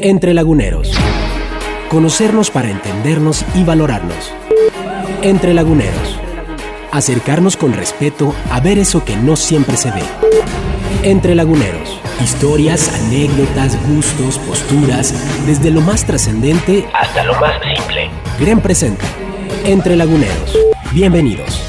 Entre Laguneros. Conocernos para entendernos y valorarnos. Entre Laguneros. Acercarnos con respeto a ver eso que no siempre se ve. Entre Laguneros. Historias, anécdotas, gustos, posturas, desde lo más trascendente hasta lo más simple. GREM presenta Entre Laguneros. Bienvenidos.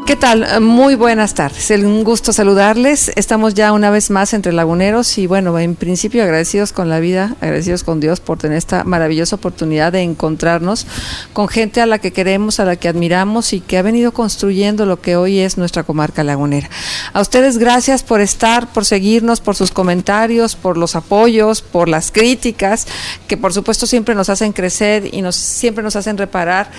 ¿Qué tal? Muy buenas tardes. Es un gusto saludarles. Estamos ya una vez más entre Laguneros y bueno, en principio agradecidos con la vida, agradecidos con Dios por tener esta maravillosa oportunidad de encontrarnos con gente a la que queremos, a la que admiramos y que ha venido construyendo lo que hoy es nuestra comarca lagunera. A ustedes gracias por estar, por seguirnos, por sus comentarios, por los apoyos, por las críticas, que por supuesto siempre nos hacen crecer y siempre nos hacen reparar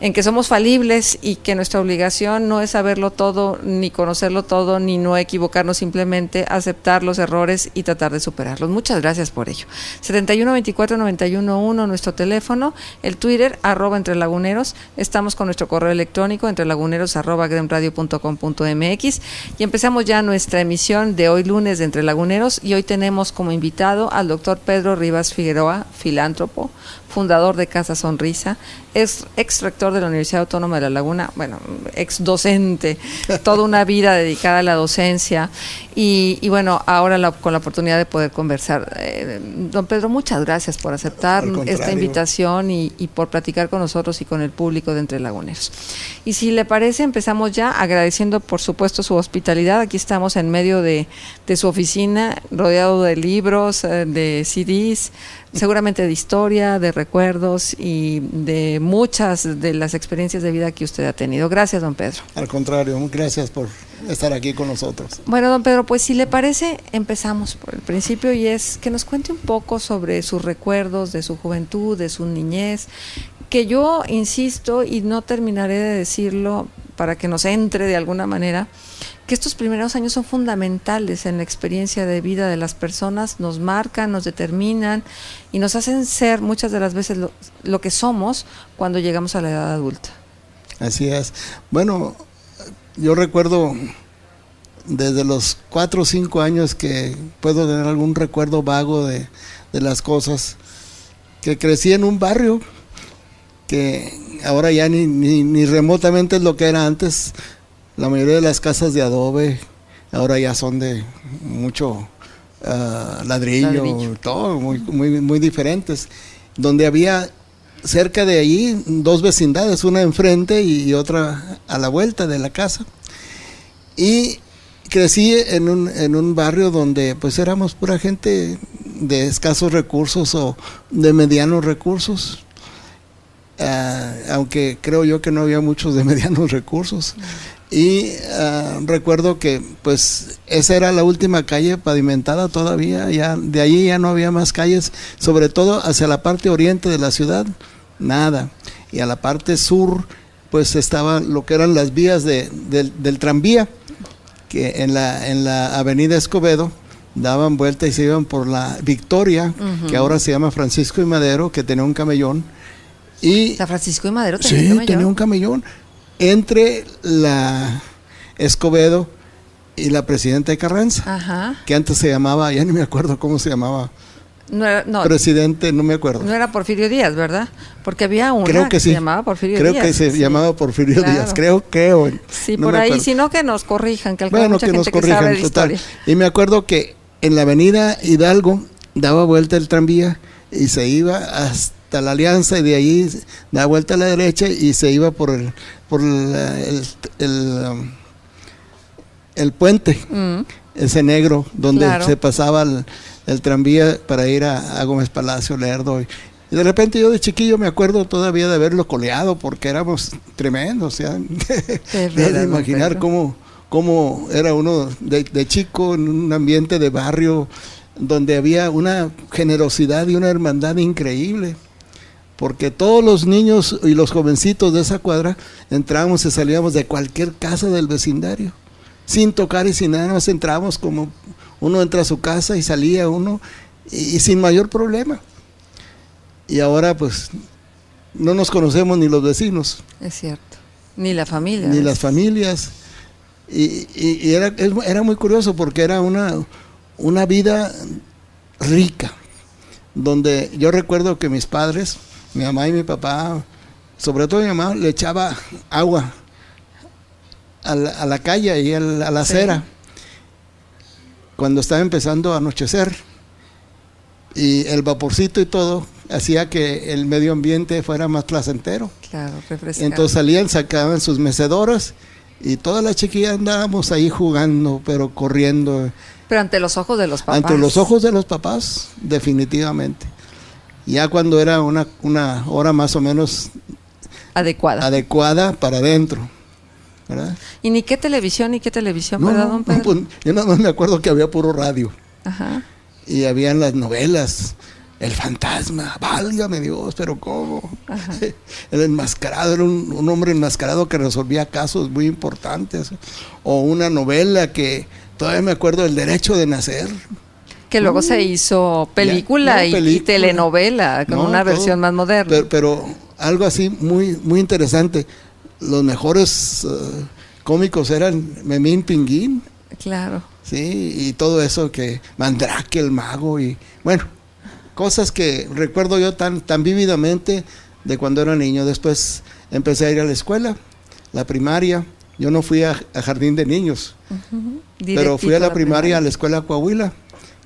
en que somos falibles y que nuestra obligación no es saberlo todo, ni conocerlo todo, ni no equivocarnos, simplemente aceptar los errores y tratar de superarlos. Muchas gracias por ello. 7124-911 nuestro teléfono, el Twitter, @entrelaguneros, estamos con nuestro correo electrónico, entrelaguneros@gremradio.com.mx y empezamos ya nuestra emisión de hoy lunes de Entre Laguneros y hoy tenemos como invitado al doctor Pedro Rivas Figueroa, filántropo, fundador de Casa Sonrisa, es ex rector de la Universidad Autónoma de La Laguna, bueno, ex docente, toda una vida dedicada a la docencia y bueno, ahora con la oportunidad de poder conversar. Don Pedro, muchas gracias por aceptar esta invitación y por platicar con nosotros y con el público de Entre Laguneros. Y si le parece, empezamos ya agradeciendo por supuesto su hospitalidad. Aquí estamos en medio de su oficina, rodeado de libros, de CDs, seguramente de historia, de recuerdos y de muchas de las experiencias de vida que usted ha tenido. Gracias, don Pedro. Al contrario, gracias por estar aquí con nosotros. Bueno, don Pedro, pues si le parece, empezamos por el principio y es que nos cuente un poco sobre sus recuerdos de su juventud, de su niñez, que yo insisto y no terminaré de decirlo para que nos entre de alguna manera, que estos primeros años son fundamentales en la experiencia de vida de las personas, nos marcan, nos determinan y nos hacen ser muchas de las veces lo que somos cuando llegamos a la edad adulta. Así es. Bueno, yo recuerdo desde los 4 o 5 años que puedo tener algún recuerdo vago de las cosas, que crecí en un barrio que ahora ya ni remotamente es lo que era antes. La mayoría de las casas de adobe ahora ya son de mucho ladrillo, todo muy diferentes. Donde había cerca de allí 2 vecindades, una enfrente y otra a la vuelta de la casa. Y crecí en un barrio donde pues éramos pura gente de escasos recursos o de medianos recursos. Aunque creo yo que no había muchos de medianos recursos. Y recuerdo que pues esa era la última calle pavimentada todavía, ya de allí ya no había más calles, sobre todo hacia la parte oriente de la ciudad, nada, y a la parte sur pues estaba lo que eran las vías del tranvía, que en la avenida Escobedo daban vuelta y se iban por la Victoria, que ahora se llama Francisco y Madero, que tenía un camellón. Y ¿San Francisco y Madero tenía un camellón? Sí, tenía un camellón entre la Escobedo y la Presidenta de Carranza. Ajá. Que antes se llamaba, ya ni me acuerdo cómo se llamaba. Presidente, no me acuerdo. No era Porfirio Díaz, ¿verdad? Porque había una creo que se llamaba Porfirio Díaz. Creo que se llamaba Porfirio Díaz, creo que. Sí, no por ahí, acuerdo. Si no que nos corrijan, que bueno, mucha que gente nos corrijan, que sabe de total. historia. Y me acuerdo que en la avenida Hidalgo daba vuelta el tranvía y se iba hasta la Alianza y de ahí daba vuelta a la derecha y se iba por el puente, ese negro, donde se pasaba el tranvía para ir a Gómez Palacio, Lerdo. Y de repente yo de chiquillo me acuerdo todavía de haberlo coleado porque éramos tremendos, ¿ya? De imaginar cómo era uno de chico en un ambiente de barrio donde había una generosidad y una hermandad increíble. Porque todos los niños y los jovencitos de esa cuadra entrábamos y salíamos de cualquier casa del vecindario, sin tocar y sin nada más entrábamos como uno entra a su casa y salía uno y sin mayor problema. Y ahora pues no nos conocemos ni los vecinos. Es cierto. Ni la familia. Ni las familias. Y era muy curioso porque era una vida rica, donde yo recuerdo que mis padres, mi mamá y mi papá, sobre todo mi mamá, le echaba agua a la calle y a la acera cuando estaba empezando a anochecer, y el vaporcito y todo hacía que el medio ambiente fuera más placentero. Claro, refrescante. Entonces salían, sacaban sus mecedoras y todas las chiquillas andábamos ahí jugando, pero corriendo. Pero ante los ojos de los papás. Ante los ojos de los papás, definitivamente. Ya cuando era una hora más o menos adecuada para adentro, ¿verdad? ¿Y ni qué televisión, no, verdad, don Pedro? Pues, yo nada más me acuerdo que había puro radio. Ajá. Y habían las novelas, El Fantasma, válgame Dios, pero ¿cómo? Ajá. El enmascarado, era un hombre enmascarado que resolvía casos muy importantes. O una novela que todavía me acuerdo, El Derecho de Nacer. Que luego se hizo película y telenovela, con una versión más moderna. Pero algo así muy, muy interesante. Los mejores cómicos eran Memín Pinguín. Claro. Sí, y todo eso, que Mandrake el mago, y bueno, cosas que recuerdo yo tan vívidamente de cuando era niño. Después empecé a ir a la escuela, la primaria. Yo no fui a jardín de niños, pero fui a la primaria, a la escuela Coahuila,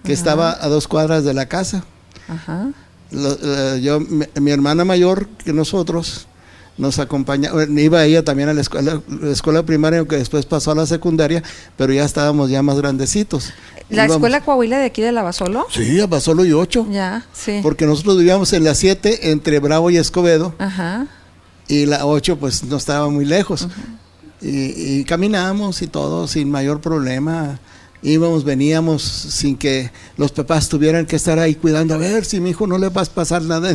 que estaba a 2 cuadras de la casa. Ajá. Mi hermana mayor que nosotros nos acompañaba, iba ella también a la escuela primaria, aunque después pasó a la secundaria, pero ya estábamos ya más grandecitos. ¿La escuela Coahuila de aquí de la Basolo? Sí, a Basolo y 8. Ya, sí. Porque nosotros vivíamos en la 7 entre Bravo y Escobedo. Ajá. Y la 8 pues no estaba muy lejos. Y caminábamos y todo sin mayor problema. Íbamos, veníamos sin que los papás tuvieran que estar ahí cuidando, a ver si mi hijo no le va a pasar nada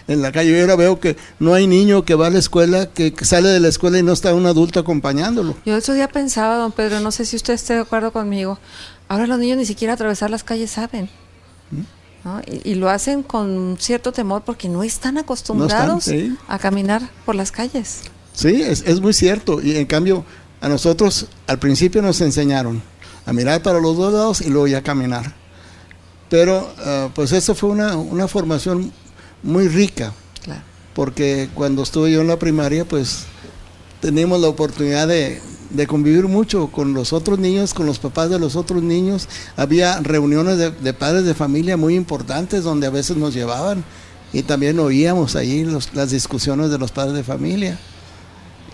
en la calle. Yo ahora veo que no hay niño que va a la escuela, que sale de la escuela y no está un adulto acompañándolo. Yo otro día pensaba, don Pedro, no sé si usted esté de acuerdo conmigo, ahora los niños ni siquiera atravesar las calles saben, ¿no? Y lo hacen con cierto temor porque no están acostumbrados a caminar por las calles. Sí, es muy cierto. Y en cambio, a nosotros al principio nos enseñaron a mirar para los 2 lados y luego ya caminar. Pero pues eso fue una formación muy rica. Claro. Porque cuando estuve yo en la primaria, pues teníamos la oportunidad de convivir mucho con los otros niños, con los papás de los otros niños. Había reuniones de padres de familia muy importantes donde a veces nos llevaban y también oíamos ahí las discusiones de los padres de familia.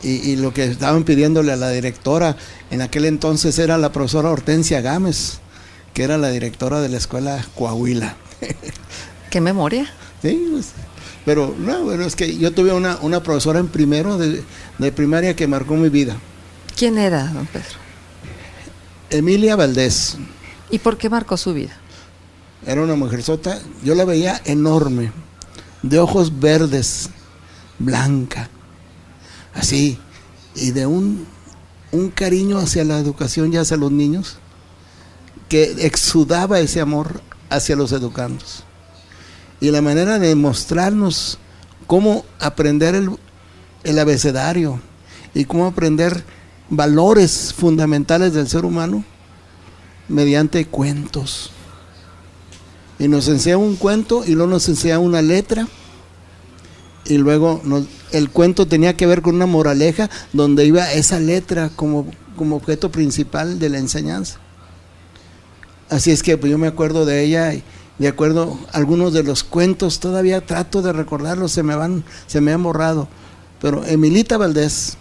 Y lo que estaban pidiéndole a la directora, en aquel entonces era la profesora Hortensia Gámez, que era la directora de la escuela Coahuila. ¿Qué memoria? Sí, pues, pero no, bueno, es que yo tuve una profesora en primero de primaria que marcó mi vida. ¿Quién era, don Pedro? Emilia Valdés. ¿Y por qué marcó su vida? Era una mujerzota, yo la veía enorme, de ojos verdes, blanca, así, y de un cariño hacia la educación y hacia los niños, que exudaba ese amor hacia los educandos. Y la manera de mostrarnos cómo aprender el abecedario y cómo aprender valores fundamentales del ser humano mediante cuentos. Y nos enseña un cuento y luego nos enseña una letra y luego el cuento tenía que ver con una moraleja donde iba esa letra como objeto principal de la enseñanza. Así es que pues, yo me acuerdo de ella y de acuerdo algunos de los cuentos todavía trato de recordarlos, se me han borrado, pero Emilita Valdés,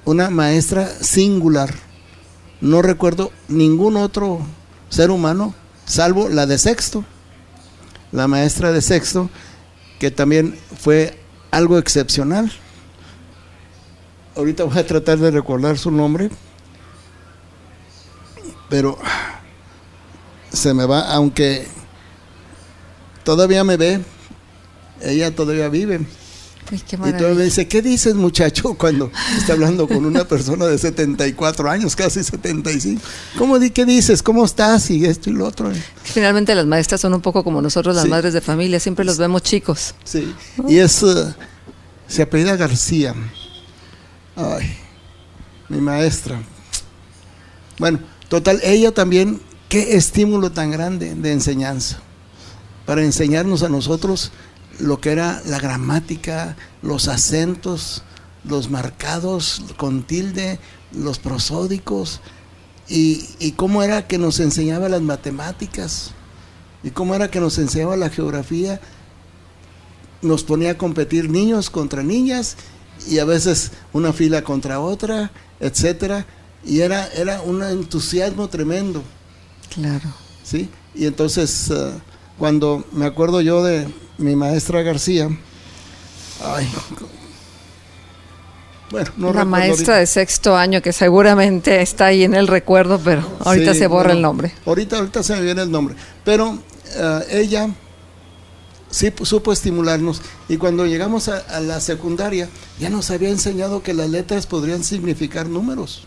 una maestra singular, no recuerdo ningún otro ser humano salvo la de sexto, la maestra de sexto, que también fue algo excepcional. Ahorita voy a tratar de recordar su nombre, pero se me va, aunque todavía me ve, ella todavía vive. Ay, qué y todavía me dice, ¿qué dices, muchacho? Cuando está hablando con una persona de 74 años, casi 75. ¿Qué dices? ¿Cómo estás? Y esto y lo otro. Finalmente las maestras son un poco como nosotros, las madres de familia, siempre los vemos chicos. Sí, y se apellida García. Ay, mi maestra. Bueno, total, ella también, qué estímulo tan grande de enseñanza, para enseñarnos a nosotros lo que era la gramática, los acentos, los marcados con tilde, los prosódicos, y cómo era que nos enseñaba las matemáticas, y cómo era que nos enseñaba la geografía. Nos ponía a competir niños contra niñas, y a veces una fila contra otra, etcétera, y era un entusiasmo tremendo. Claro. ¿Sí? Y entonces, cuando me acuerdo yo de mi maestra García, ay, bueno, no una maestra ahorita. De sexto año que seguramente está ahí en el recuerdo, pero ahorita Sí, se borra bueno, el nombre. Ahorita se me viene el nombre, pero ella sí supo estimularnos, y cuando llegamos a la secundaria ya nos había enseñado que las letras podrían significar números.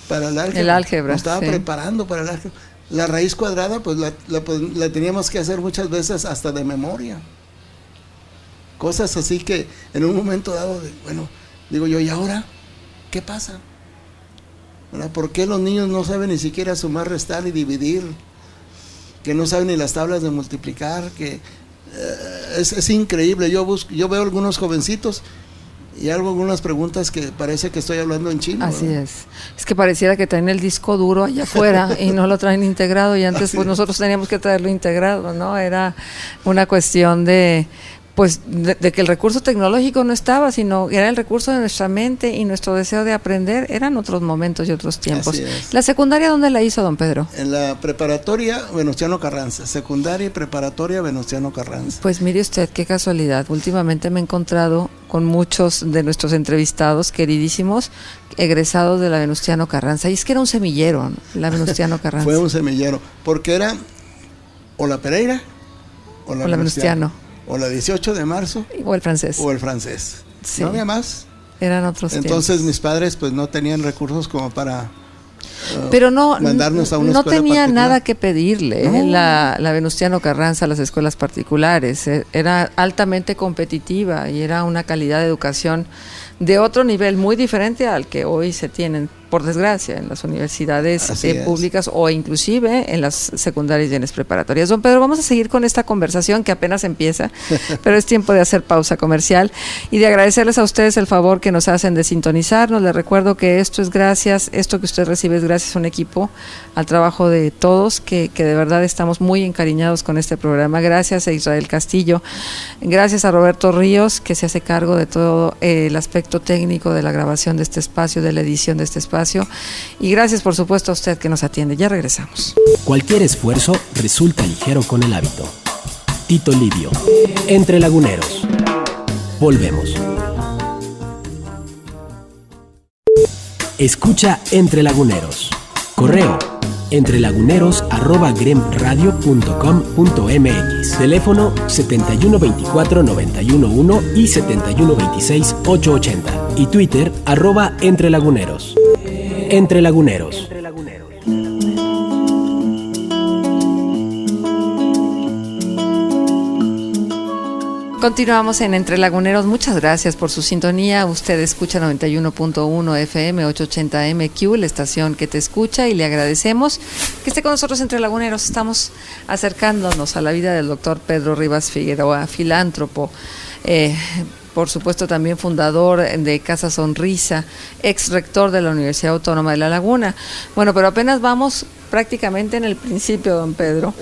Para el álgebra. El álgebra. Nos estaba sí. preparando para el álgebra. La raíz cuadrada, pues la teníamos que hacer muchas veces hasta de memoria. Cosas así que en un momento dado, bueno, digo yo, ¿y ahora qué pasa? ¿Verdad? ¿Por qué los niños no saben ni siquiera sumar, restar y dividir? Que no saben ni las tablas de multiplicar, que es increíble. Yo veo algunos jovencitos y hago algunas preguntas que parece que estoy hablando en chino. Así ¿verdad? es que pareciera que traen el disco duro allá afuera y no lo traen integrado, y antes pues nosotros teníamos que traerlo integrado, ¿no? Era una cuestión de que el recurso tecnológico no estaba, sino era el recurso de nuestra mente y nuestro deseo de aprender. Eran otros momentos y otros tiempos. Así es. ¿La secundaria dónde la hizo, don Pedro? En la preparatoria Venustiano Carranza, secundaria y preparatoria Venustiano Carranza. Pues mire usted, qué casualidad. Últimamente me he encontrado con muchos de nuestros entrevistados queridísimos egresados de la Venustiano Carranza. Y es que era un semillero, la Venustiano Carranza. Fue un semillero, porque era o la Pereira o la Venustiano. O la 18 de marzo. O el francés. O el francés. Sí. No había más. Eran otros Entonces tiempos. mis padres pues no tenían recursos como para pero mandarnos a una no escuela tenía particular. nada que pedirle. No. La Venustiano Carranza, las escuelas particulares, era altamente competitiva y era una calidad de educación de otro nivel muy diferente al que hoy se tienen, por desgracia, en las universidades públicas o inclusive en las secundarias y en las preparatorias. Don Pedro, vamos a seguir con esta conversación que apenas empieza, pero es tiempo de hacer pausa comercial y de agradecerles a ustedes el favor que nos hacen de sintonizarnos. Les recuerdo que esto que usted recibe es gracias a un equipo, al trabajo de todos, que de verdad estamos muy encariñados con este programa. Gracias a Israel Castillo, gracias a Roberto Ríos, que se hace cargo de todo el aspecto técnico de la grabación de este espacio, de la edición de este espacio, y gracias por supuesto a usted que nos atiende. Ya regresamos. Cualquier esfuerzo resulta ligero con el hábito. Tito Livio, Entre Laguneros. Volvemos. Escucha Entre Laguneros. Correo entrelaguneros@gremradio.com.mx. Teléfono 7124-911 y 7126-880. Y Twitter @entrelaguneros. Entre Laguneros. Continuamos en Entre Laguneros. Muchas gracias por su sintonía. Usted escucha 91.1 FM 880 MQ, la estación que te escucha, y le agradecemos que esté con nosotros Entre Laguneros. Estamos acercándonos a la vida del doctor Pedro Rivas Figueroa, filántropo, por supuesto también fundador de Casa Sonrisa, ex rector de la Universidad Autónoma de La Laguna. Bueno, pero apenas vamos prácticamente en el principio, don Pedro.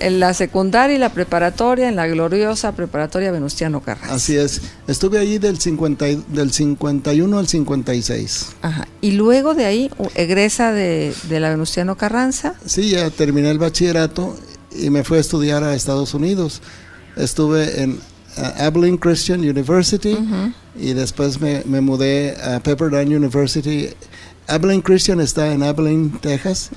En la secundaria y la preparatoria, en la gloriosa preparatoria Venustiano Carranza. Así es, estuve ahí del 51 al 56. Ajá. Y luego de ahí egresa de la Venustiano Carranza. Sí, ya terminé el bachillerato y me fui a estudiar a Estados Unidos. Estuve en Abilene Christian University, y después me mudé a Pepperdine University. Abilene Christian está en Abilene, Texas,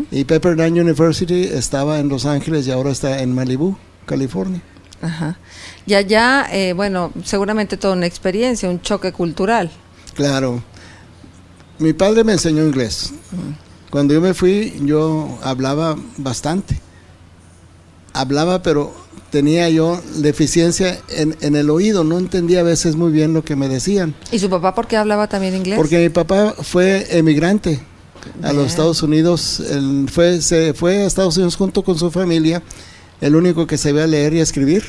y Pepperdine University estaba en Los Ángeles y ahora está en Malibu, California. Ajá. Y allá, bueno, seguramente toda una experiencia, un choque cultural. Claro. Mi padre me enseñó inglés. Cuando yo me fui, yo hablaba bastante. Hablaba, pero tenía yo deficiencia en el oído, no entendía a veces muy bien lo que me decían. ¿Y su papá por qué hablaba también inglés? Porque mi papá fue emigrante a los Estados Unidos, se fue a Estados Unidos junto con su familia, el único que sabía leer y escribir.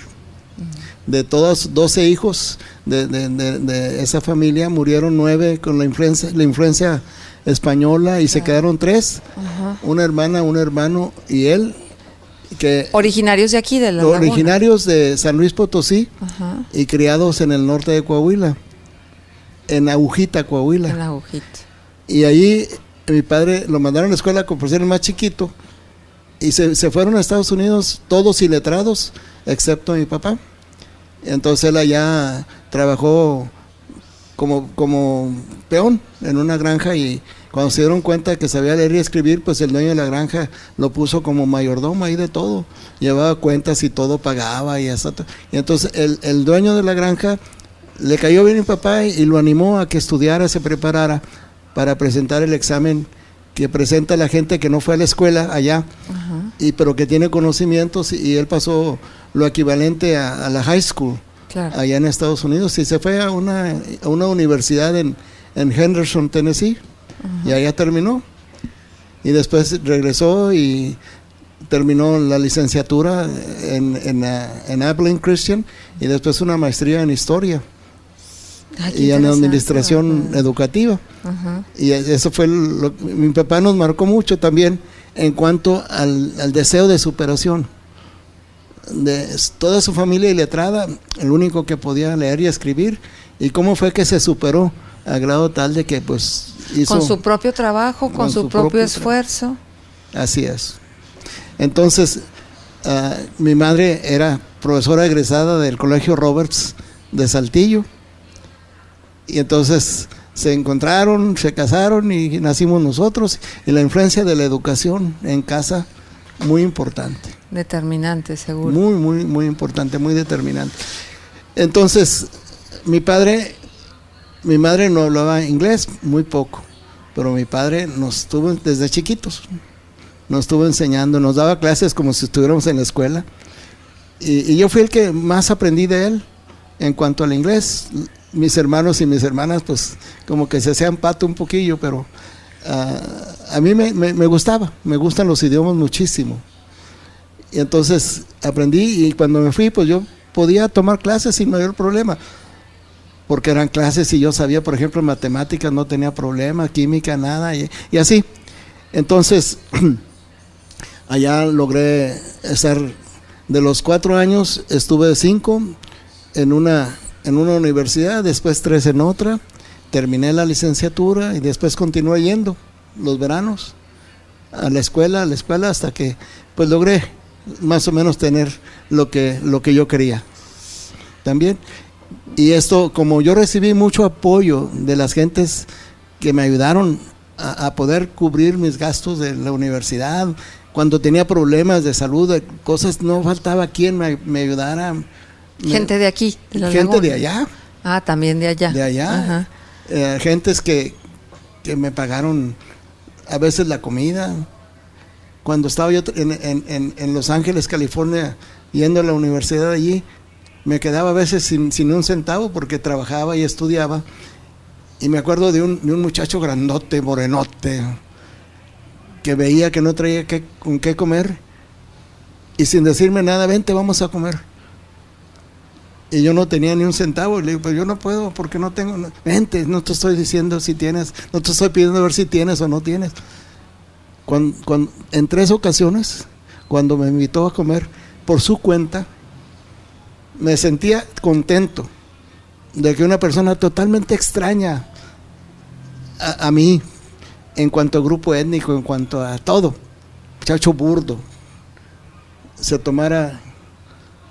De todos 12 hijos de esa familia, murieron 9 con la influencia española y se quedaron 3, una hermana, un hermano y él. Originarios de aquí, de la Laguna. Originarios de San Luis Potosí y criados en el norte de Coahuila, en Agujita, Coahuila. En Agujita. Y allí mi padre lo mandaron a la escuela por ser el más chiquito y se fueron a Estados Unidos todos iletrados, excepto mi papá. Entonces él allá trabajó como peón en una granja y cuando se dieron cuenta que sabía leer y escribir, pues el dueño de la granja lo puso como mayordomo ahí de todo, llevaba cuentas y todo pagaba y eso. Y entonces el dueño de la granja le cayó bien mi papá y lo animó a que estudiara, se preparara para presentar el examen que presenta la gente que no fue a la escuela allá, pero que tiene conocimientos, y él pasó lo equivalente a la high school, claro, allá en Estados Unidos, y se fue a una universidad en Henderson, Tennessee, y allá terminó. Y después regresó y terminó la licenciatura en Abilene Christian, y después una maestría en historia y en administración educativa. Y eso fue mi papá nos marcó mucho también en cuanto al deseo de superación de toda su familia iletrada, el único que podía leer y escribir, y cómo fue que se superó a grado tal de que pues hizo con su propio trabajo, con su propio esfuerzo. Así es. Entonces mi madre era profesora egresada del Colegio Roberts de Saltillo, y entonces se encontraron, se casaron y nacimos nosotros, y la influencia de la educación en casa muy importante. Determinante, seguro. Muy importante, muy determinante. Entonces, mi madre no hablaba inglés, muy poco, pero mi padre nos tuvo desde chiquitos, nos estuvo enseñando, nos daba clases como si estuviéramos en la escuela, y yo fui el que más aprendí de él en cuanto al inglés. Mis hermanos y mis hermanas pues como que se hacían pato un poquillo, pero a mí me gustan los idiomas muchísimo. Y entonces aprendí, y cuando me fui pues yo podía tomar clases sin mayor problema, porque eran clases y yo sabía, por ejemplo, matemáticas no tenía problema, química nada, y así. Entonces allá logré estar, de los 4 años estuve 5 en una universidad, después 3 en otra, terminé la licenciatura y después continué yendo los veranos a la escuela hasta que pues logré más o menos tener lo que yo quería también. Y esto, como yo recibí mucho apoyo de las gentes que me ayudaron a poder cubrir mis gastos de la universidad, cuando tenía problemas de salud, de cosas, no faltaba quien me ayudara. Gente de aquí, de la gente Laguna. de allá. Ah, también de allá. De allá. Gentes que me pagaron a veces la comida. Cuando estaba yo en Los Ángeles, California, yendo a la universidad allí, me quedaba a veces sin un centavo porque trabajaba y estudiaba. Y me acuerdo de un muchacho grandote, morenote, que veía que no traía con qué comer, y sin decirme nada, vente, vamos a comer. Y yo no tenía ni un centavo, y le digo, pues yo no puedo porque no tengo, vente, no te estoy diciendo si tienes, no te estoy pidiendo a ver si tienes o no tienes. En 3 ocasiones, cuando me invitó a comer por su cuenta, me sentía contento de que una persona totalmente extraña a mí, en cuanto a grupo étnico, en cuanto a todo, muchacho burdo, se tomara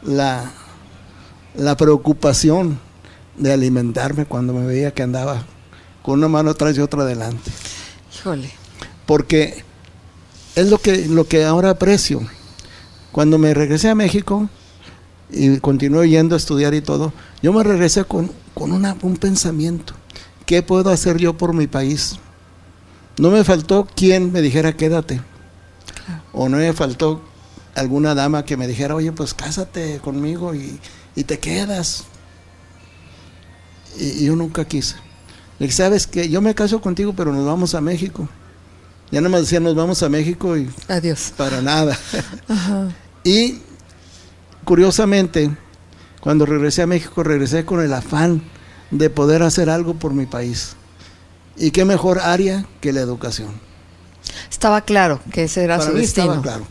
la preocupación de alimentarme cuando me veía que andaba con una mano atrás y otra adelante. Híjole. Porque es lo que ahora aprecio. Cuando me regresé a México y continué yendo a estudiar y todo, yo me regresé con un pensamiento. ¿Qué puedo hacer yo por mi país? No me faltó quien me dijera quédate, o no me faltó alguna dama que me dijera, oye, pues cásate conmigo y te quedas. Y yo nunca quise. Le dije, ¿sabes qué? Yo me caso contigo, pero nos vamos a México. Ya nada más decía, nos vamos a México y adiós. Para nada. Ajá. Y curiosamente, cuando regresé a México, regresé con el afán de poder hacer algo por mi país. Y qué mejor área que la educación. Estaba claro que ese era su destino. Estaba claro.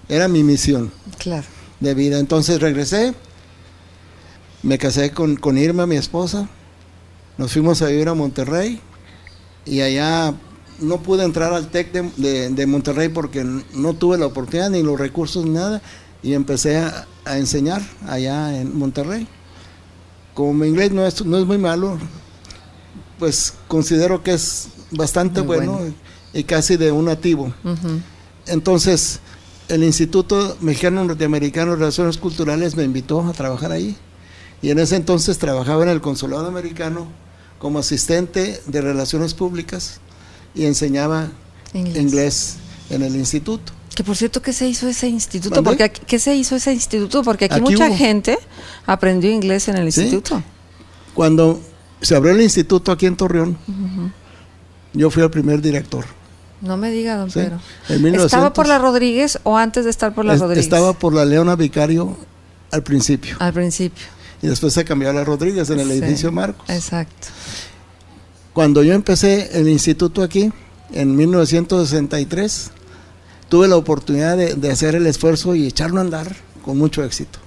Era mi misión. Claro. De vida. Entonces regresé, me casé con Irma, mi esposa, nos fuimos a vivir a Monterrey y allá no pude entrar al TEC de Monterrey porque no tuve la oportunidad ni los recursos ni nada, y empecé a enseñar allá en Monterrey. Como mi inglés no es muy malo, pues considero que es bastante bueno y casi de un nativo. Uh-huh. Entonces el Instituto Mexicano Norteamericano de Relaciones Culturales me invitó a trabajar ahí. Y en ese entonces trabajaba en el Consulado Americano como asistente de Relaciones Públicas y enseñaba inglés en el instituto. Que por cierto, ¿qué se hizo ese instituto? ¿Qué se hizo ese instituto? Porque aquí mucha gente aprendió inglés en el instituto. ¿Sí? Cuando se abrió el instituto aquí en Torreón, uh-huh, yo fui el primer director. No me diga, don Pedro. ¿Estaba por la Rodríguez o antes de estar por la Rodríguez? Estaba por la Leona Vicario al principio. Al principio. Y después se cambió a la Rodríguez en el edificio Marcos. Exacto. Cuando yo empecé el instituto aquí, en 1963, tuve la oportunidad de hacer el esfuerzo y echarlo a andar con mucho éxito.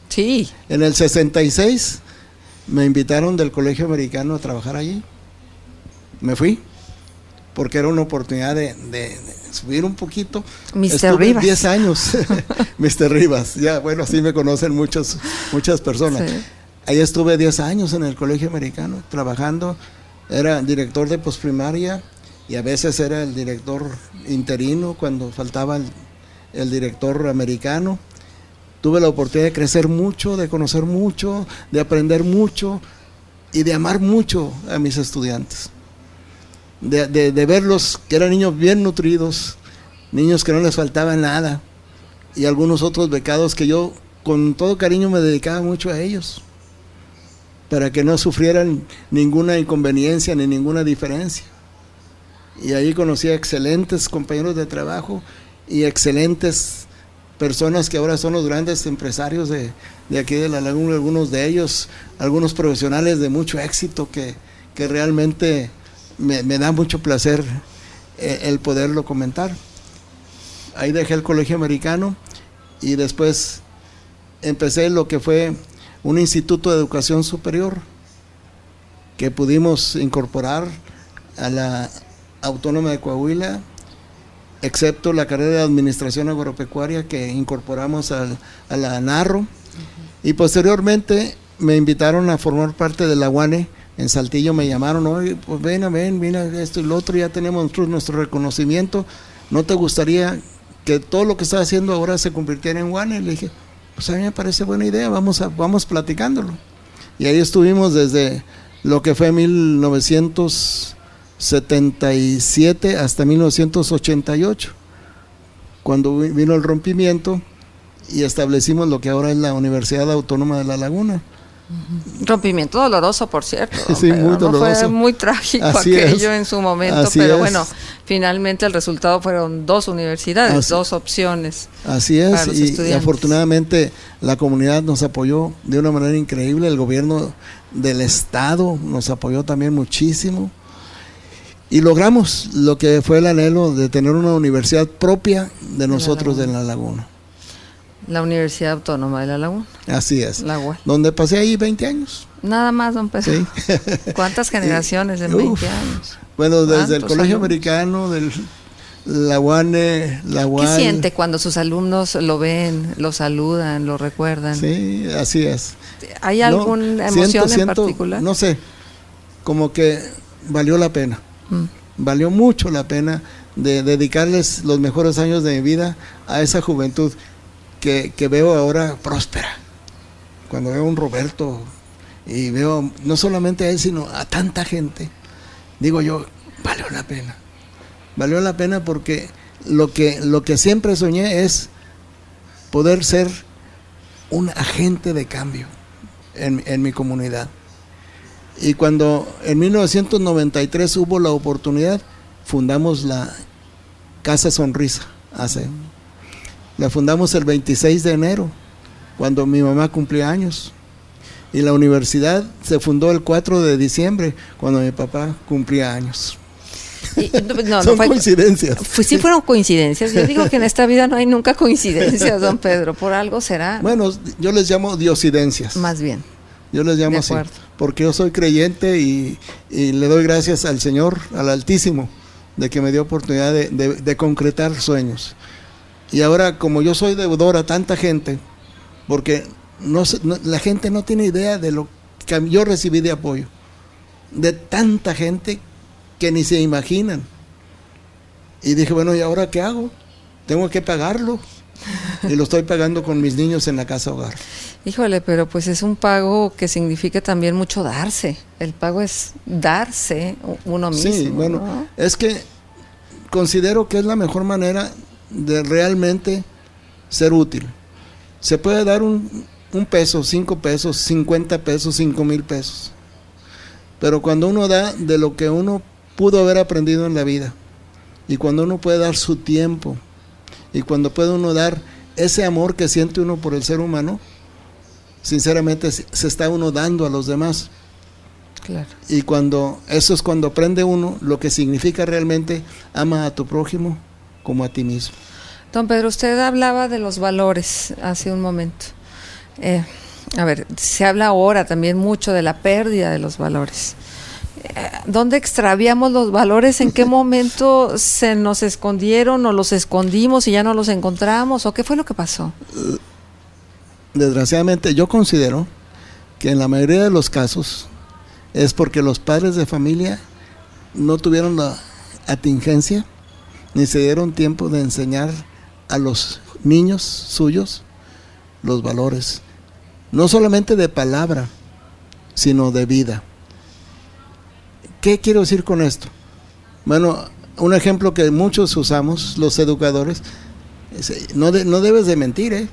Sí. En el 66 me invitaron del Colegio Americano a trabajar allí. Me fui, porque era una oportunidad de subir un poquito. Mr. Rivas. 10 años, Mr. Rivas, ya, bueno, así me conocen muchas personas. Sí. Ahí estuve 10 años en el Colegio Americano, trabajando, era director de posprimaria y a veces era el director interino cuando faltaba el director americano. Tuve la oportunidad de crecer mucho, de conocer mucho, de aprender mucho y de amar mucho a mis estudiantes. De verlos que eran niños bien nutridos, niños que no les faltaba nada, y algunos otros becados que yo con todo cariño me dedicaba mucho a ellos para que no sufrieran ninguna inconveniencia ni ninguna diferencia. Y ahí conocí a excelentes compañeros de trabajo y excelentes personas que ahora son los grandes empresarios de aquí de La Laguna, algunos de ellos, algunos profesionales de mucho éxito que realmente me da mucho placer el poderlo comentar. Ahí dejé el Colegio Americano y después empecé lo que fue un instituto de educación superior que pudimos incorporar a la Autónoma de Coahuila, excepto la carrera de Administración Agropecuaria que incorporamos a la Narro. Uh-huh. Y posteriormente me invitaron a formar parte de la UANE. En Saltillo me llamaron, oye, pues ven esto y lo otro, ya tenemos nuestro reconocimiento, ¿no te gustaría que todo lo que estás haciendo ahora se convirtiera en UANE? Le dije, pues a mí me parece buena idea, vamos platicándolo. Y ahí estuvimos desde lo que fue 1977 hasta 1988, cuando vino el rompimiento y establecimos lo que ahora es la Universidad Autónoma de La Laguna. Rompimiento doloroso, por cierto. Sí, muy doloroso. Fue muy trágico así aquello es. En su momento, así pero es. Bueno, finalmente el resultado fueron 2 universidades, 2 opciones. Así es, y afortunadamente la comunidad nos apoyó de una manera increíble, el gobierno del estado nos apoyó también muchísimo, y logramos lo que fue el anhelo de tener una universidad propia de nosotros en La Laguna. La Universidad Autónoma de La Laguna. Así es. La UAE. Donde pasé ahí 20 años. Nada más, don Pedro. Sí. ¿Cuántas generaciones en 20 años? Bueno, desde el Colegio Americano, la UANE, la UAL. ¿Qué siente cuando sus alumnos lo ven, lo saludan, lo recuerdan? Sí, así es. ¿Hay alguna emoción en particular? No sé, como que valió la pena. Valió mucho la pena de dedicarles los mejores años de mi vida a esa juventud que veo ahora próspera. Cuando veo a un Roberto y veo no solamente a él, sino a tanta gente, digo yo, valió la pena. Valió la pena porque lo que siempre soñé es poder ser un agente de cambio en mi comunidad. Y cuando en 1993 hubo la oportunidad, fundamos la Casa Sonrisa. La fundamos el 26 de enero, cuando mi mamá cumplía años. Y la universidad se fundó el 4 de diciembre, cuando mi papá cumplía años. Son coincidencias. Sí fueron coincidencias. Yo digo que en esta vida no hay nunca coincidencias, don Pedro. Por algo será. Bueno, yo les llamo diosidencias. Más bien. Yo les llamo así, porque yo soy creyente y le doy gracias al Señor, al Altísimo, de que me dio oportunidad de concretar sueños. Y ahora, como yo soy deudor a tanta gente, porque la gente no tiene idea de lo que yo recibí de apoyo, de tanta gente que ni se imaginan. Y dije, bueno, ¿y ahora qué hago? Tengo que pagarlo. Y lo estoy pagando con mis niños en la casa hogar. Híjole, pero pues es un pago que significa también mucho darse. El pago es darse uno mismo. Sí, bueno, ¿no? Es que considero que es la mejor manera de realmente ser útil. Se puede dar un peso, 5 pesos, 50 pesos, 5,000 pesos. Pero cuando uno da de lo que uno pudo haber aprendido en la vida, y cuando uno puede dar su tiempo, y cuando puede uno dar ese amor que siente uno por el ser humano, sinceramente se está uno dando a los demás. Claro. Y eso es cuando aprende uno lo que significa realmente ama a tu prójimo como a ti mismo. Don Pedro, usted hablaba de los valores hace un momento. A ver, se habla ahora también mucho de la pérdida de los valores. ¿Dónde extraviamos los valores? ¿En qué momento se nos escondieron o los escondimos y ya no los encontramos? ¿O qué fue lo que pasó? Desgraciadamente yo considero que en la mayoría de los casos es porque los padres de familia no tuvieron la atingencia ni se dieron tiempo de enseñar a los niños suyos los valores, no solamente de palabra, sino de vida. ¿Qué quiero decir con esto? Bueno, un ejemplo que muchos usamos, los educadores, es, no debes de mentir,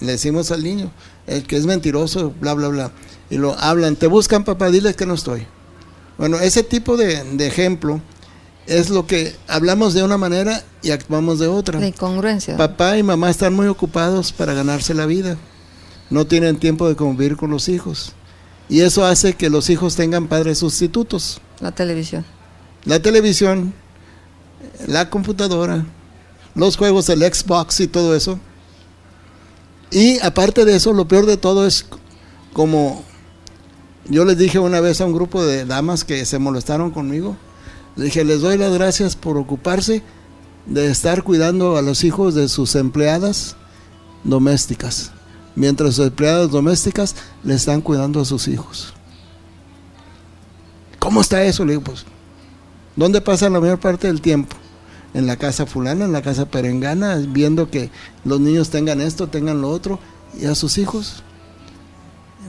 Le decimos al niño, el que es mentiroso, bla, bla, bla. Y lo hablan, te buscan, papá, diles que no estoy. Bueno, ese tipo de ejemplo es lo que hablamos de una manera y actuamos de otra. La incongruencia. Papá y mamá están muy ocupados para ganarse la vida. No tienen tiempo de convivir con los hijos. Y eso hace que los hijos tengan padres sustitutos. La televisión. La televisión, la computadora, los juegos, el Xbox y todo eso. Y aparte de eso, lo peor de todo es como yo les dije una vez a un grupo de damas que se molestaron conmigo. Les dije, les doy las gracias por ocuparse de estar cuidando a los hijos de sus empleadas domésticas, mientras sus empleadas domésticas le están cuidando a sus hijos. ¿Cómo está eso? Le digo, pues, ¿dónde pasan la mayor parte del tiempo? En la casa fulana, en la casa perengana, viendo que los niños tengan esto, tengan lo otro, y a sus hijos.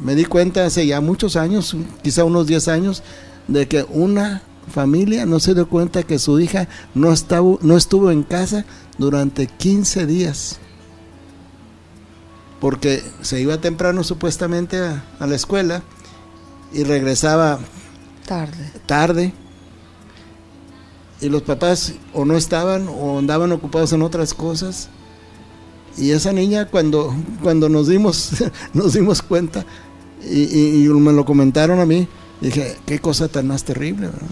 Me di cuenta hace ya muchos años, quizá unos 10 años, de que una familia no se dio cuenta que su hija no estuvo en casa durante 15 días. Porque se iba temprano supuestamente a la escuela y regresaba tarde. Y los papás o no estaban o andaban ocupados en otras cosas. Y esa niña cuando nos dimos cuenta y me lo comentaron a mí, dije, qué cosa tan más terrible, ¿verdad?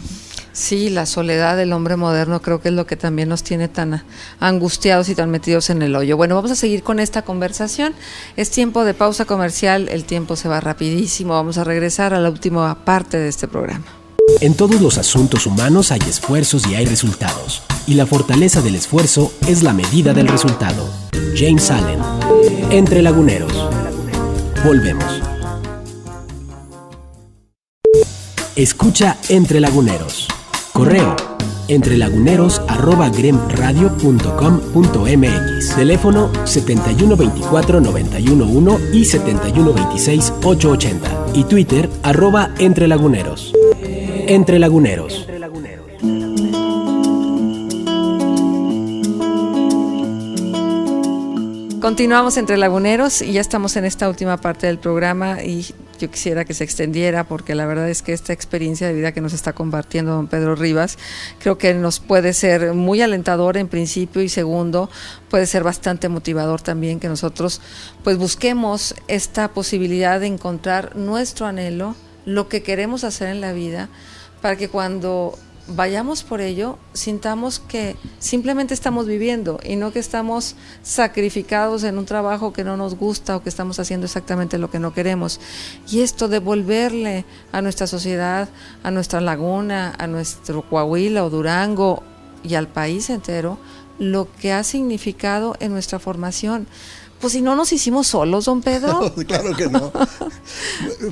Sí, la soledad del hombre moderno creo que es lo que también nos tiene tan angustiados y tan metidos en el hoyo. Bueno, vamos a seguir con esta conversación. Es tiempo de pausa comercial, el tiempo se va rapidísimo. Vamos a regresar a la última parte de este programa. En todos los asuntos humanos hay esfuerzos y hay resultados. Y la fortaleza del esfuerzo es la medida del resultado. James Allen. Entre Laguneros. Volvemos. Escucha Entre Laguneros. Correo entrelaguneros@gremradio.com.mx. Teléfono 7124-911 y 7126-880. Y Twitter @entrelaguneros. Entre Laguneros. Continuamos entre laguneros y ya estamos en esta última parte del programa y yo quisiera que se extendiera porque la verdad es que esta experiencia de vida que nos está compartiendo don Pedro Rivas creo que nos puede ser muy alentador en principio y segundo puede ser bastante motivador también que nosotros pues busquemos esta posibilidad de encontrar nuestro anhelo, lo que queremos hacer en la vida para que cuando vayamos por ello, sintamos que simplemente estamos viviendo y no que estamos sacrificados en un trabajo que no nos gusta o que estamos haciendo exactamente lo que no queremos. Y esto devolverle a nuestra sociedad, a nuestra laguna, a nuestro Coahuila o Durango y al país entero, lo que ha significado en nuestra formación. Pues si no nos hicimos solos, don Pedro. Claro que no.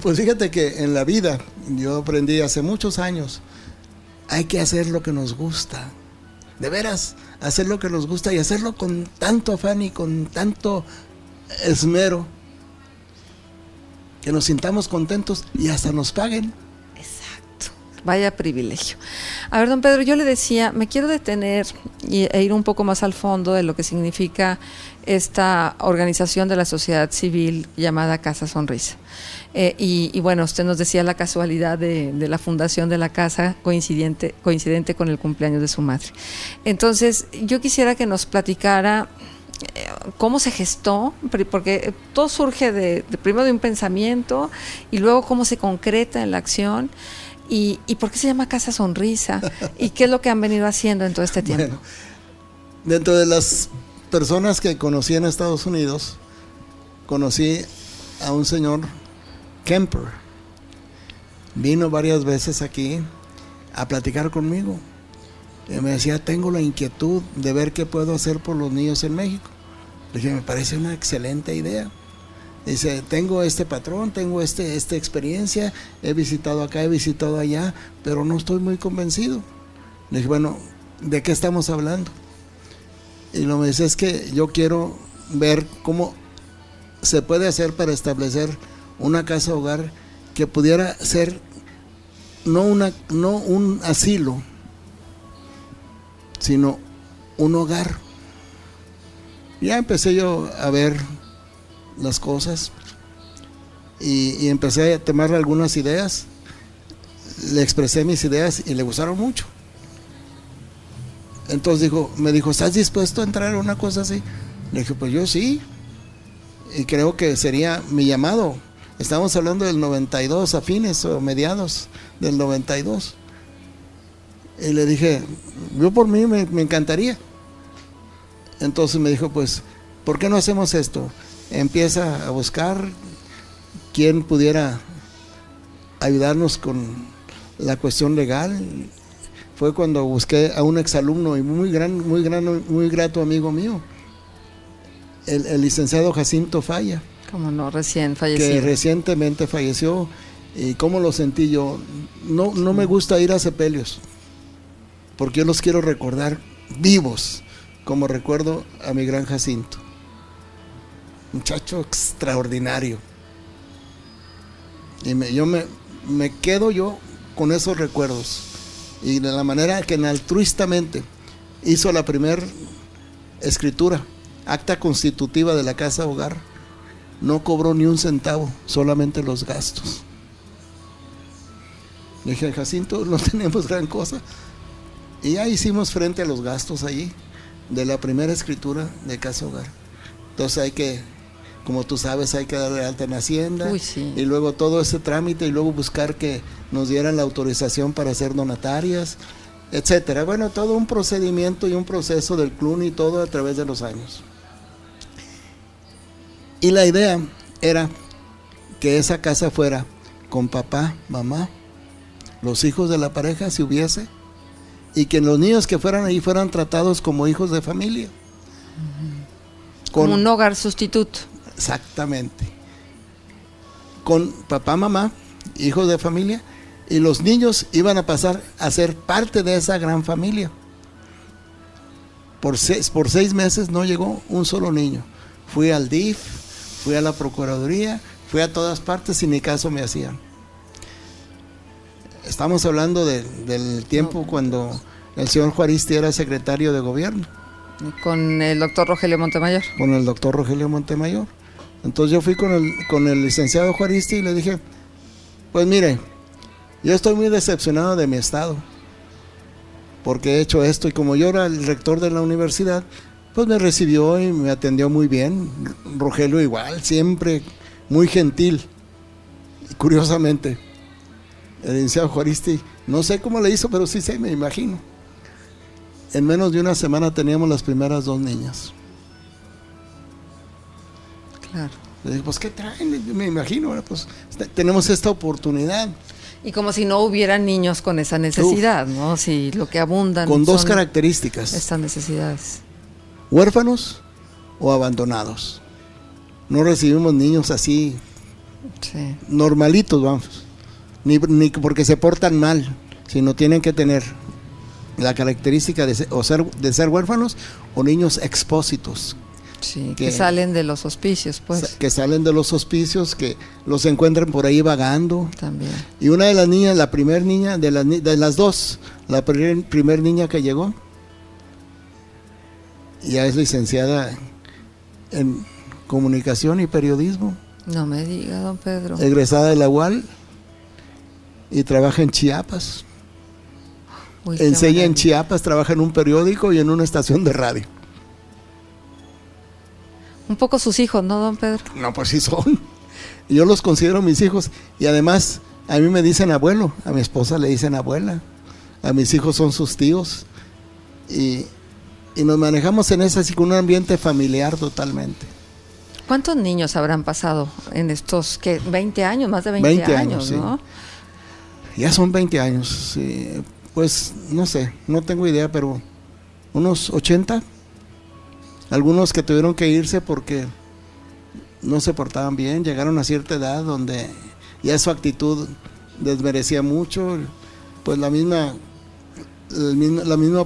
Pues fíjate que en la vida, yo aprendí hace muchos años, hay que hacer lo que nos gusta, de veras, hacer lo que nos gusta y hacerlo con tanto afán y con tanto esmero que nos sintamos contentos y hasta nos paguen. Exacto, vaya privilegio. A ver, don Pedro, yo le decía, me quiero detener e ir un poco más al fondo de lo que significa esta organización de la sociedad civil llamada Casa Sonrisa. Y bueno, usted nos decía la casualidad de la fundación de la casa coincidente con el cumpleaños de su madre. Entonces, yo quisiera que nos platicara cómo se gestó, porque todo surge primero de un pensamiento y luego cómo se concreta en la acción y por qué se llama Casa Sonrisa y qué es lo que han venido haciendo en todo este tiempo. Bueno, dentro de las personas que conocí en Estados Unidos, conocí a un señor Kemper. Vino varias veces aquí a platicar conmigo. Y me decía, tengo la inquietud de ver qué puedo hacer por los niños en México. Le dije, me parece una excelente idea. Dice, tengo este patrón, tengo esta experiencia, he visitado acá, he visitado allá, pero no estoy muy convencido. Le dije, bueno, ¿de qué estamos hablando? Y lo me dice, es que yo quiero ver cómo se puede hacer para establecer una casa hogar que pudiera ser no un asilo, sino un hogar. Ya empecé yo a ver las cosas y empecé a tomar algunas ideas, le expresé mis ideas y le gustaron mucho. Entonces me dijo, ¿estás dispuesto a entrar a una cosa así? Le dije, pues yo sí, y creo que sería mi llamado. Estamos hablando del 92, a fines o mediados del 92. Y le dije, yo por mí me encantaría. Entonces me dijo, pues, ¿por qué no hacemos esto? Empieza a buscar quién pudiera ayudarnos con la cuestión legal. Fue cuando busqué a un exalumno y muy grato amigo mío, el licenciado Jacinto Falla. Como no, recién fallecido. Que recientemente falleció. ¿Y cómo lo sentí yo? No me gusta ir a sepelios, porque yo los quiero recordar vivos, como recuerdo a mi gran Jacinto. Muchacho extraordinario. Y yo me quedo yo con esos recuerdos. Y de la manera que altruistamente hizo la primera escritura, acta constitutiva de la casa hogar. No cobró ni un centavo, solamente los gastos. Le dije, Jacinto, no tenemos gran cosa. Y ya hicimos frente a los gastos allí de la primera escritura de casa hogar. Entonces hay que, como tú sabes, hay que darle alta en Hacienda. Uy, sí. Y luego todo ese trámite y luego buscar que nos dieran la autorización para ser donatarias, etcétera. Bueno, todo un procedimiento y un proceso del CLUN y todo a través de los años. Y la idea era que esa casa fuera con papá, mamá, los hijos de la pareja si hubiese, y que los niños que fueran ahí fueran tratados como hijos de familia. Como un hogar sustituto. Exactamente. Con papá, mamá, hijos de familia, y los niños iban a pasar a ser parte de esa gran familia. Por 6 meses no llegó un solo niño. Fui al DIF, fui a la Procuraduría, fui a todas partes y ni caso me hacían. Estamos hablando del tiempo cuando el señor Juaristi era secretario de gobierno. Con el doctor Rogelio Montemayor. Con el doctor Rogelio Montemayor. Entonces yo fui con el licenciado Juaristi y le dije, pues mire, yo estoy muy decepcionado de mi estado, porque he hecho esto, y como yo era el rector de la universidad, pues me recibió y me atendió muy bien. Rogelio igual, siempre muy gentil. Y curiosamente, el licenciado Juaristi, no sé cómo le hizo, pero sí sé, me imagino. En menos de una semana teníamos las primeras 2 niñas. Claro. Le dije, pues ¿qué traen? Me imagino, pues tenemos esta oportunidad. Y como si no hubiera niños con esa necesidad, ¿no? Si lo que abundan con 2 características. Estas necesidades. Huérfanos o abandonados. No recibimos niños así, sí, normalitos, vamos. Ni porque se portan mal, sino tienen que tener la característica de ser huérfanos o niños expósitos. Sí, que salen de los hospicios, pues. Que salen de los hospicios, que los encuentran por ahí vagando. También. Y una de las niñas, la primer niña, de las 2, la primer niña que llegó, ya es licenciada en comunicación y periodismo. No me diga, don Pedro. Egresada de la UAL y trabaja en Chiapas. Uy, enseña en Chiapas, trabaja en un periódico y en una estación de radio. Un poco sus hijos, ¿no, don Pedro? No, pues sí son. Yo los considero mis hijos y además a mí me dicen abuelo, a mi esposa le dicen abuela, a mis hijos son sus tíos y nos manejamos en ese así con un ambiente familiar totalmente. ¿Cuántos niños habrán pasado en estos, 20 años, más de 20 años, ¿no? Sí. Ya son 20 años, sí. Pues no sé, no tengo idea, pero unos 80. Algunos que tuvieron que irse porque no se portaban bien, llegaron a cierta edad donde ya su actitud desmerecía mucho, pues la misma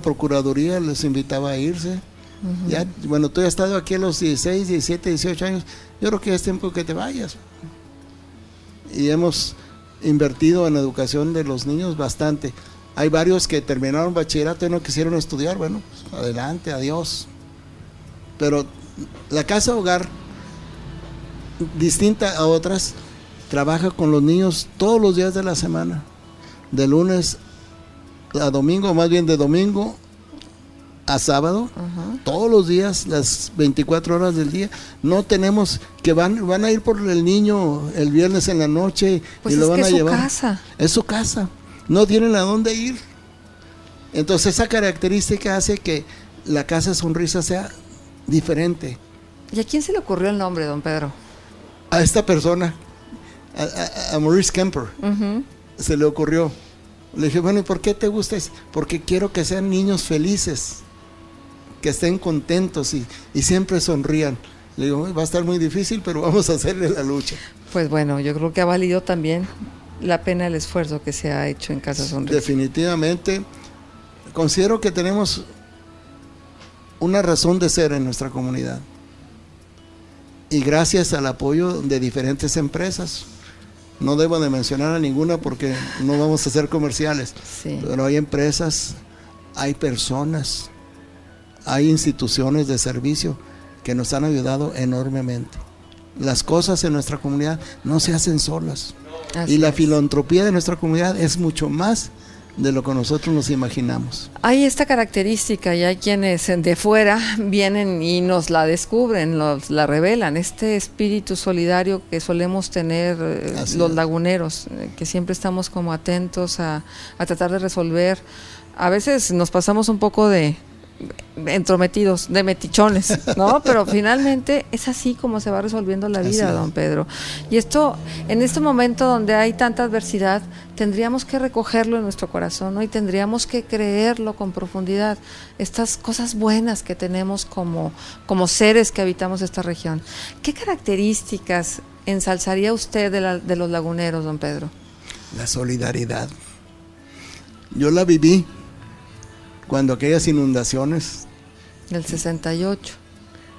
procuraduría les invitaba a irse. Uh-huh. Ya, bueno, tú has estado aquí a los 16, 17, 18 años, yo creo que es tiempo que te vayas. Y hemos invertido en educación de los niños bastante. Hay varios que terminaron bachillerato y no quisieron estudiar, bueno, pues adelante, adiós. Pero la casa hogar, distinta a otras, trabaja con los niños todos los días de la semana, de lunes a domingo, más bien de domingo a sábado, uh-huh, todos los días, las 24 horas del día. No tenemos que van a ir por el niño el viernes en la noche, pues y lo van a llevar. Es su casa. Es su casa. No tienen a dónde ir. Entonces esa característica hace que la Casa Sonrisa sea diferente. ¿Y a quién se le ocurrió el nombre, don Pedro? A esta persona, a Maurice Kemper, uh-huh, se le ocurrió. Le dije, bueno, ¿y por qué te gusta eso? Porque quiero que sean niños felices, que estén contentos y siempre sonrían. Le digo, va a estar muy difícil, pero vamos a hacerle la lucha. Pues bueno, yo creo que ha valido también la pena el esfuerzo que se ha hecho en Casa Sonrisa. Definitivamente, considero que tenemos una razón de ser en nuestra comunidad. Y gracias al apoyo de diferentes empresas. No debo de mencionar a ninguna porque no vamos a hacer comerciales. Sí. Pero hay empresas, hay personas, hay instituciones de servicio que nos han ayudado enormemente. Las cosas en nuestra comunidad no se hacen solas. Así y la filantropía de nuestra comunidad es mucho más de lo que nosotros nos imaginamos. Hay esta característica y hay quienes de fuera vienen y nos la descubren, la revelan, este espíritu solidario que solemos tener los laguneros, que siempre estamos como atentos a tratar de resolver. A veces nos pasamos un poco de entrometidos, de metichones, ¿no? Pero finalmente es así como se va resolviendo la vida, don Pedro. Y esto, en este momento donde hay tanta adversidad, tendríamos que recogerlo en nuestro corazón, ¿no? Y tendríamos que creerlo con profundidad, estas cosas buenas que tenemos como seres que habitamos esta región. ¿Qué características ensalzaría usted de los laguneros, don Pedro? La solidaridad. Yo la viví cuando aquellas inundaciones del 68,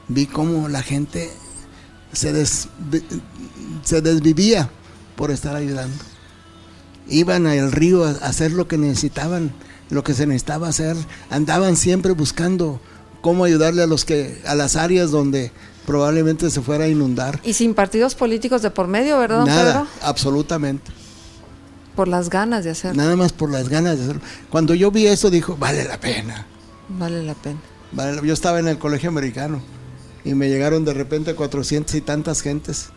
vi cómo la gente se desvivía por estar ayudando. Iban al río a hacer lo que necesitaban, lo que se necesitaba hacer. Andaban siempre buscando cómo ayudarle a las áreas donde probablemente se fuera a inundar. Y sin partidos políticos de por medio, ¿verdad, don Nada, Pedro? absolutamente. Por las ganas de hacerlo. Nada más por las ganas de hacerlo. Cuando yo vi eso, dijo, vale la pena. Vale la pena. Yo estaba en el colegio americano y me llegaron de repente 400 y tantas gentes.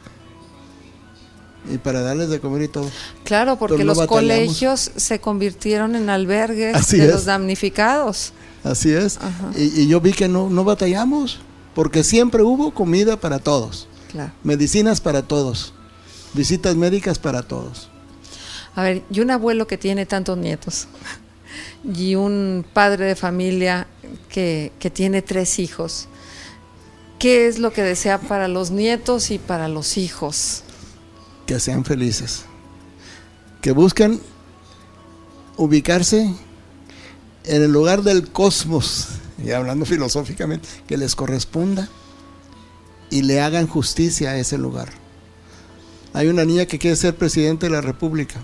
Y para darles de comer y todo. Claro, porque no los batallamos. colegios se convirtieron en albergues Así de es. los damnificados. Así es. Ajá. Y yo vi que no batallamos, porque siempre hubo comida para todos, Claro. medicinas para todos, visitas médicas para todos. A ver, y un abuelo que tiene tantos nietos y un padre de familia que tiene 3 hijos, ¿qué es lo que desea para los nietos y para los hijos? Que sean felices, que busquen ubicarse en el lugar del cosmos, y hablando filosóficamente, que les corresponda y le hagan justicia a ese lugar. Hay una niña que quiere ser presidente de la República,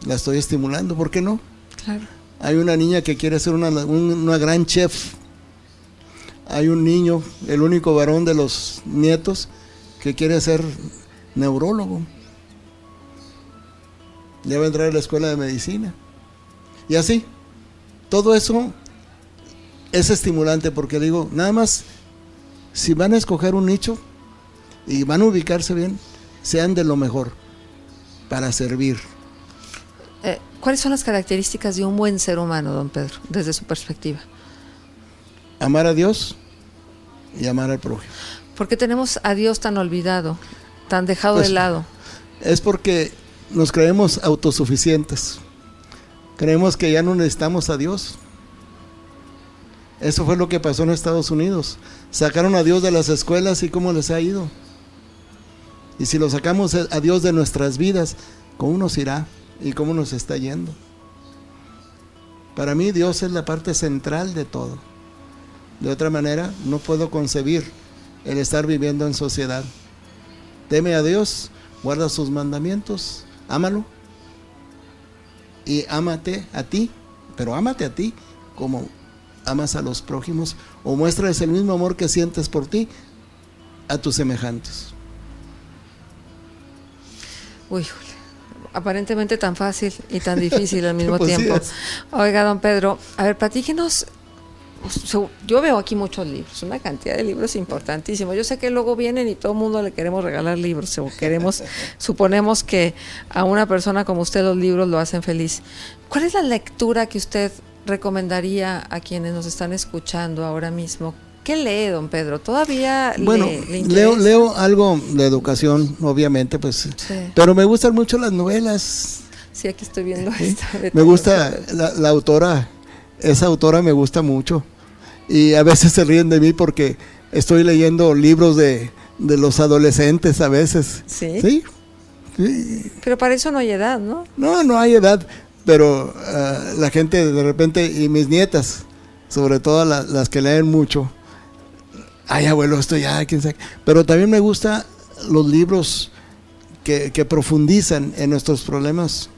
la estoy estimulando, ¿por qué no? Claro. Hay una niña que quiere ser una gran chef. Hay un niño, el único varón de los nietos, que quiere ser neurólogo. Ya va a entrar a la escuela de medicina. Y así, todo eso es estimulante, porque digo, nada más, si van a escoger un nicho y van a ubicarse bien, sean de lo mejor para servir. ¿Cuáles son las características de un buen ser humano, don Pedro, desde su perspectiva? Amar a Dios y amar al prójimo. ¿Por qué tenemos a Dios tan olvidado, tan dejado Pues, de lado? Es porque nos creemos autosuficientes. Creemos que ya no necesitamos a Dios. Eso fue lo que pasó en Estados Unidos. Sacaron a Dios de las escuelas y cómo les ha ido. Y si lo sacamos a Dios de nuestras vidas, ¿cómo nos irá? ¿Y cómo nos está yendo? Para mí Dios es la parte central de todo. De otra manera, no puedo concebir el estar viviendo en sociedad. Teme a Dios, guarda sus mandamientos, ámalo y ámate a ti, pero ámate a ti como amas a los prójimos, o muéstrales el mismo amor que sientes por ti a tus semejantes. Uy, aparentemente tan fácil y tan difícil al mismo Pues sí tiempo. es. Oiga, don Pedro, a ver, platíquenos. Yo veo aquí muchos libros, una cantidad de libros importantísimos. Yo sé que luego vienen y todo el mundo le queremos regalar libros, o suponemos que a una persona como usted los libros lo hacen feliz. ¿Cuál es la lectura que usted recomendaría a quienes nos están escuchando ahora mismo? ¿Qué lee, don Pedro? ¿Todavía Bueno, le interesa? leo algo de educación, obviamente, pues, Sí. pero me gustan mucho las novelas. Sí, aquí estoy viendo ¿Sí? esta. Me gusta la autora, esa autora me gusta mucho. Y a veces se ríen de mí porque estoy leyendo libros de los adolescentes a veces. ¿Sí? ¿Sí? Sí. Pero para eso no hay edad, ¿no? No hay edad, pero la gente de repente, y mis nietas, sobre todo las que leen mucho, ay abuelo, esto ya, quién sabe. Pero también me gustan los libros que profundizan en nuestros problemas.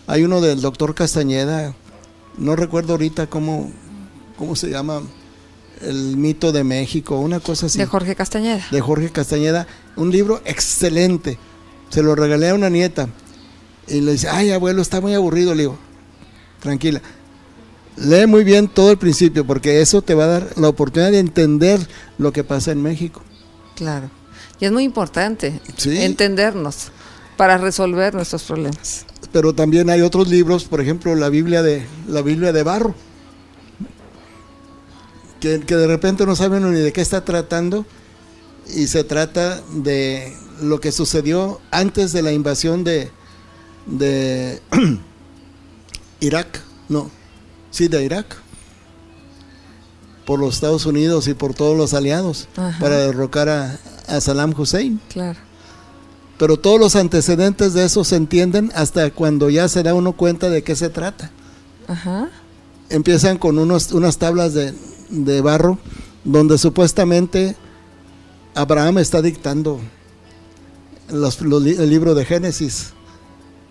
Hay uno del doctor Castañeda, no recuerdo ahorita cómo se llama, El mito de México, una cosa así. De Jorge Castañeda. De Jorge Castañeda, un libro excelente. Se lo regalé a una nieta y le dice, ay abuelo, está muy aburrido. Le digo, tranquila, lee muy bien todo el principio, porque eso te va a dar la oportunidad de entender lo que pasa en México. Claro. Y es muy importante Sí. entendernos para resolver nuestros problemas. Pero también hay otros libros, por ejemplo, la Biblia de barro, que de repente no saben ni de qué está tratando, y se trata de lo que sucedió antes de la invasión de Irak, de Irak, por los Estados Unidos y por todos los aliados. Ajá. Para derrocar a Saddam Hussein. Claro. Pero todos los antecedentes de eso se entienden hasta cuando ya se da uno cuenta de qué se trata. Ajá. Empiezan con unas tablas de barro donde supuestamente Abraham está dictando el libro de Génesis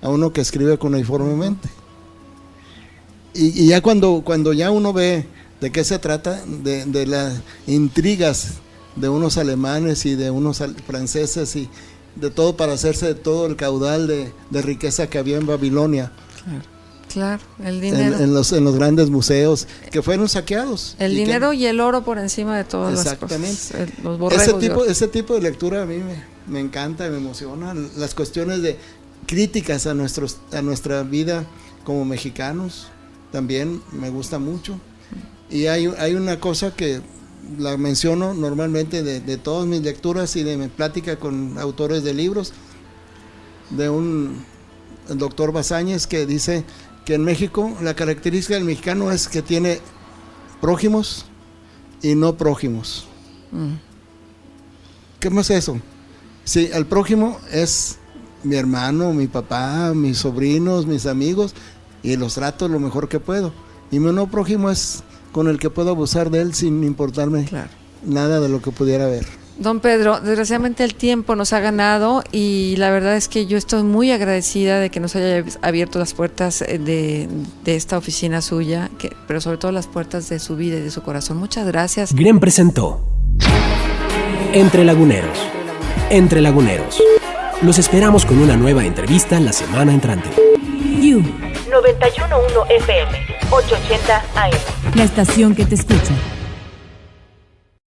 a uno que escribe cuneiformemente. Y ya cuando ya uno ve ¿De qué se trata? De las intrigas de unos alemanes y de unos franceses y de todo para hacerse de todo el caudal de riqueza que había en Babilonia. Claro, el dinero. En los grandes museos que fueron saqueados. El dinero y el oro por encima de todas las cosas. Los borregos ese tipo de lectura a mí me encanta, me emociona. Las cuestiones de críticas a nuestra vida como mexicanos también me gusta mucho. Y hay una cosa que la menciono normalmente de todas mis lecturas y de mi plática con autores de libros, de el doctor Bazáñez, que dice que en México la característica del mexicano es que tiene prójimos y no prójimos. ¿Qué más es eso? Sí, el prójimo es mi hermano, mi papá, mis sobrinos, mis amigos, y los trato lo mejor que puedo. Y mi no prójimo es con el que puedo abusar de él sin importarme nada de lo que pudiera haber. Don Pedro, desgraciadamente el tiempo nos ha ganado y la verdad es que yo estoy muy agradecida de que nos haya abierto las puertas de esta oficina suya, pero sobre todo las puertas de su vida y de su corazón. Muchas gracias. GREM presentó Entre Laguneros. Entre Laguneros. Los esperamos con una nueva entrevista la semana entrante. You 91.1 FM 880 AM. La estación que te escucha.